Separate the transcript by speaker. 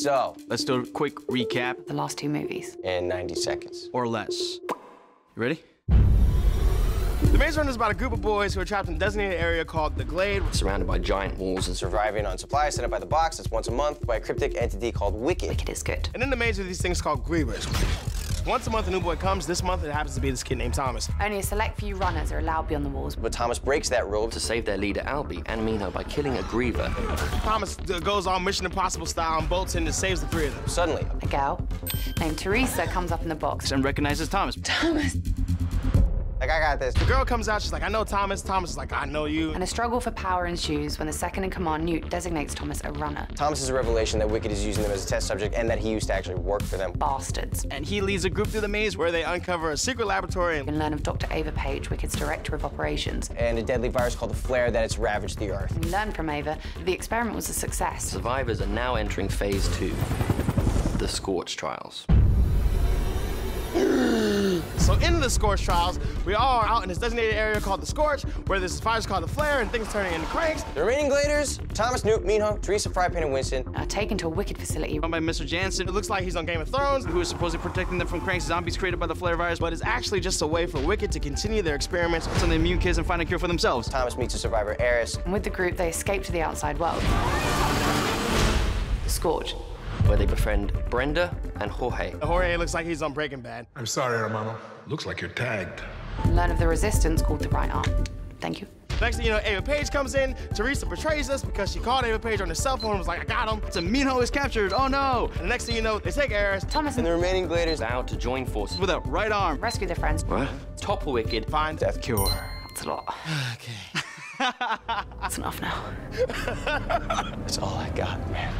Speaker 1: So,
Speaker 2: let's do a quick recap.
Speaker 3: The last 2 movies.
Speaker 1: In 90 seconds.
Speaker 2: Or less. You ready?
Speaker 4: The Maze Runner is about a group of boys who are trapped in a designated area called the Glade.
Speaker 1: Surrounded by giant walls and surviving on supplies sent up by the box that's once a month by a cryptic entity called Wicked.
Speaker 3: Wicked is good.
Speaker 4: And in the maze are these things called grievers. Once a month, a new boy comes. This month, it happens to be this kid named Thomas.
Speaker 3: Only a select few runners are allowed beyond the walls.
Speaker 1: But Thomas breaks that rule to save their leader, Albie, and Minho by killing a griever.
Speaker 4: Thomas goes all Mission Impossible style and bolts in and saves the 3 of them.
Speaker 1: Suddenly,
Speaker 3: A girl named Teresa comes up in the box.
Speaker 2: And recognizes Thomas.
Speaker 3: Thomas!
Speaker 1: like, I got this.
Speaker 4: The girl comes out, she's like, I know Thomas. Thomas is like, I know you.
Speaker 3: And a struggle for power ensues when the second-in-command, Newt, designates Thomas a runner.
Speaker 1: Thomas is a revelation that Wicked is using them as a test subject and that he used to actually work for them.
Speaker 3: Bastards.
Speaker 2: And he leads a group through the maze
Speaker 4: Where they uncover a secret laboratory
Speaker 3: And learn of Dr. Ava Page, Wicked's director of operations.
Speaker 1: And a deadly virus called the Flare that it's ravaged the Earth.
Speaker 3: We learn from Ava that the experiment was a success.
Speaker 5: Survivors are now entering phase 2, the Scorch Trials.
Speaker 4: So in the Scorch trials, we all are out in this designated area called the Scorch, where this virus called the Flare and things turning into cranks.
Speaker 1: The remaining Gladers, Thomas, Newt, Minho, Teresa, Frypan, and Winston,
Speaker 3: Are taken to a Wicked facility.
Speaker 2: run by Mr. Jansen,
Speaker 4: It looks like he's on Game of Thrones,
Speaker 2: who is supposedly protecting them from cranks zombies created by the flare virus,
Speaker 4: but it's actually just a way for Wicked to continue their experiments.
Speaker 2: on the immune kids and find a cure for themselves.
Speaker 1: Thomas meets a survivor, Eris,
Speaker 3: And with the group, they escape to the outside world. The Scorch.
Speaker 5: where they befriend Brenda and Jorge.
Speaker 4: Jorge looks like he's on Breaking Bad.
Speaker 6: I'm sorry, hermano. Looks like you're tagged.
Speaker 3: And learn of the resistance called the Right Arm. Thank you.
Speaker 4: Next thing you know, Ava Page comes in. Teresa betrays us because she called Ava Page on her cell phone and was like, I got him.
Speaker 2: So Minho is captured. Oh no!
Speaker 4: And the next thing you know, they take Eris.
Speaker 3: Thomas
Speaker 1: and the remaining Gladers
Speaker 5: Vowed to join forces
Speaker 2: With a right arm.
Speaker 3: rescue their friends.
Speaker 5: What? Topple Wicked.
Speaker 4: Find death cure.
Speaker 3: That's a lot.
Speaker 4: Okay.
Speaker 3: That's enough now.
Speaker 1: That's all I got, man.